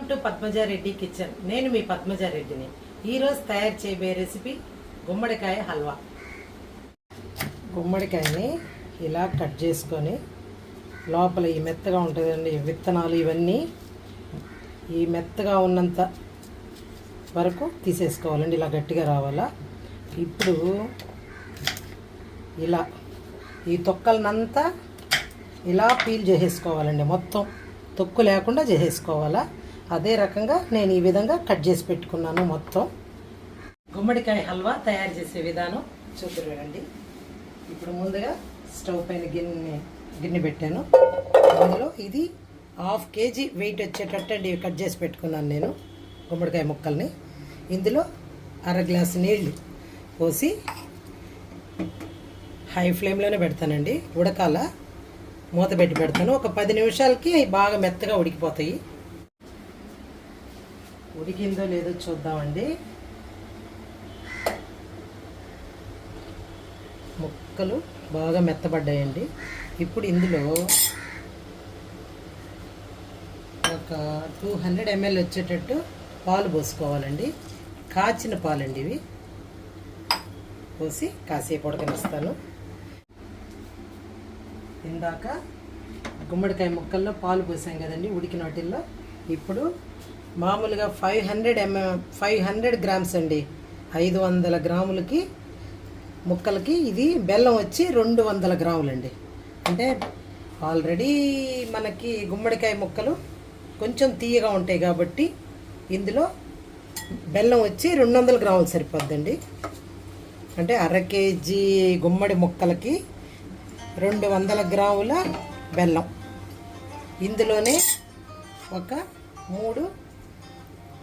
Welcome to Padmaja Reddy kitchen. నేను మీ పద్మజారెడ్డిని. ఈరోజు తయారు చేయబోయే రెసిపీ గుమ్మడికాయ హల్వా. గుమ్మడికాయని ఇలా కట్ చేసుకొని లోపల ఈ మెత్తగా ఉంటుందండి విత్తనాలు ఇవన్నీ ఈ మెత్తగా ఉన్నంత వరకు తీసేసుకోవాలండి. ఇలా గట్టిగా రావాలా. ఇప్పుడు ఇలా ఈ తొక్కలనంతా ఇలా పీల్ చేసేసుకోవాలండి. మొత్తం తొక్కు లేకుండా చేసేసుకోవాలా. అదే రకంగా నేను ఈ విధంగా కట్ చేసి పెట్టుకున్నాను. మొత్తం గుమ్మడికాయ హల్వా తయారు చేసే విధానం చూద్దురండి. ఇప్పుడు ముందుగా స్టవ్ పైన గిన్నె పెట్టాను. అందులో ఇది 1/2 kg వెయిట్ వచ్చేటట్టు అండి కట్ చేసి పెట్టుకున్నాను నేను గుమ్మడికాయ ముక్కల్ని. ఇందులో 1/2 గ్లాసు నీళ్లు పోసి హై ఫ్లేమ్లోనే పెడతానండి. ఉడకాల మూత పెట్టి పెడతాను. ఒక 10 నిమిషాలకి అవి బాగా మెత్తగా ఉడికిపోతాయి. ఉడికిందో లేదో చూద్దామండి. ముక్కలు బాగా మెత్తబడ్డాయండి. ఇప్పుడు ఇందులో ఒక 200 ml వచ్చేటట్టు పాలు పోసుకోవాలండి. కాచిన పాలండి ఇవి. పోసి కాసేపు ఉడకనిస్తాను. ఇందాక గుమ్మడికాయ ముక్కల్లో పాలు పోసాం కదండి ఉడికిన వాటిల్లో. ఇప్పుడు మామూలుగా 500 గ్రామ్స్ అండి, 500 గ్రాములకి ముక్కలకి ఇది బెల్లం వచ్చి 200 గ్రాములండి. అంటే ఆల్రెడీ మనకి గుమ్మడికాయ ముక్కలు కొంచెం తీయగా ఉంటాయి కాబట్టి ఇందులో బెల్లం వచ్చి 200 గ్రాములు సరిపోద్దండి. అంటే 1/2 kg గుమ్మడి ముక్కలకి 200 గ్రాముల బెల్లం. ఇందులోనే ఒక 3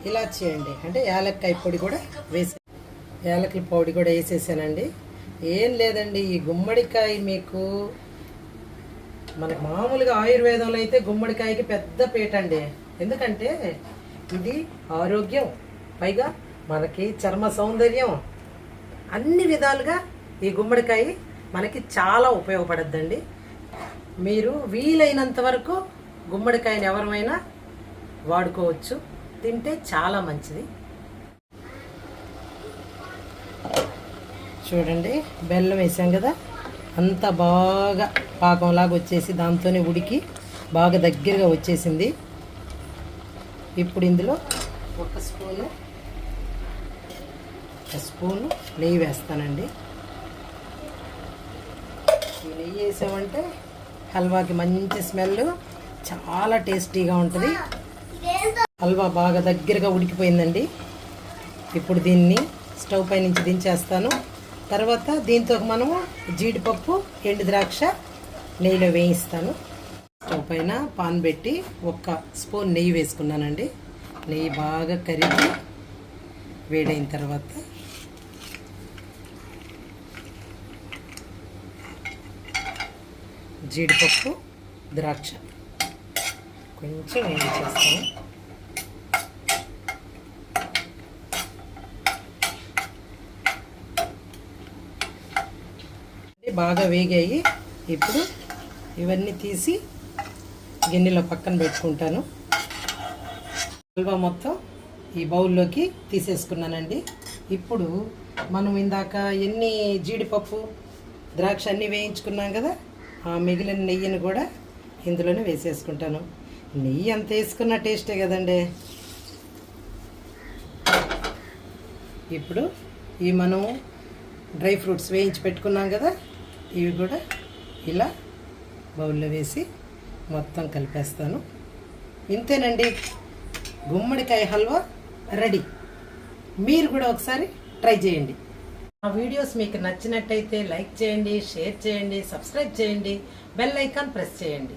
ఇలాచీ అండి, అంటే యాలక్కాయ పొడి కూడా యాలకుల పొడి కూడా వేసేసానండి. ఏం లేదండి, ఈ గుమ్మడికాయ మీకు మనకు మామూలుగా ఆయుర్వేదంలో అయితే గుమ్మడికాయకి పెద్ద పీట అండి. ఎందుకంటే ఇది ఆరోగ్యం, పైగా మనకి చర్మ సౌందర్యం, అన్ని విధాలుగా ఈ గుమ్మడికాయ మనకి చాలా ఉపయోగపడద్దండి. మీరు వీలైనంత వరకు గుమ్మడికాయని ఎవరైనా వాడుకోవచ్చు. తింటే చాలా మంచిది. చూడండి, బెల్లం వేసాం కదా, అంతా బాగా పాకంలాగా వచ్చేసి దాంతోనే ఉడికి బాగా దగ్గరగా వచ్చేసింది. ఇప్పుడు ఇందులో ఒక స్పూను నెయ్యి వేస్తానండి. ఈ నెయ్యి వేసామంటే హల్వాకి మంచి స్మెల్, చాలా టేస్టీగా ఉంటుంది. హల్వా బాగా దగ్గరగా ఉడికిపోయిందండి. ఇప్పుడు దీన్ని స్టవ్ పై నుంచి దించేస్తాను. తర్వాత దీంతో మనము జీడిపప్పు, ఎండు ద్రాక్ష నెయ్యిలో వేయిస్తాను. స్టవ్ పైన పాన్ పెట్టి 1 స్పూన్ నెయ్యి వేసుకున్నానండి. నెయ్యి బాగా కరిగి వేడైన తర్వాత జీడిపప్పు, ద్రాక్ష కొంచెం వేయించేస్తాము. బాగా వేగాయి. ఇప్పుడు ఇవన్నీ తీసి గిన్నెలో పక్కన పెట్టుకుంటాను. హల్వా మొత్తం ఈ బౌల్లోకి తీసేసుకున్నానండి. ఇప్పుడు మనం ఇందాక ఎన్ని జీడిపప్పు, ద్రాక్ష అన్నీ వేయించుకున్నాం కదా, ఆ మిగిలిన నెయ్యిని కూడా ఇందులోనే వేసేసుకుంటాను. నెయ్యి అంత వేసుకున్న టేస్టే కదండి. ఇప్పుడు ఈ మనం డ్రై ఫ్రూట్స్ వేయించి పెట్టుకున్నాం కదా, ఇవి కూడా ఇలా బౌల్లో వేసి మొత్తం కలిపేస్తాను. ఇంతేనండి, గుమ్మడికాయ హల్వా రెడీ. మీరు కూడా ఒకసారి ట్రై చేయండి. ఆ వీడియోస్ మీకు నచ్చినట్టయితే లైక్ చేయండి, షేర్ చేయండి, సబ్స్క్రైబ్ చేయండి, బెల్ ఐకాన్ ప్రెస్ చేయండి.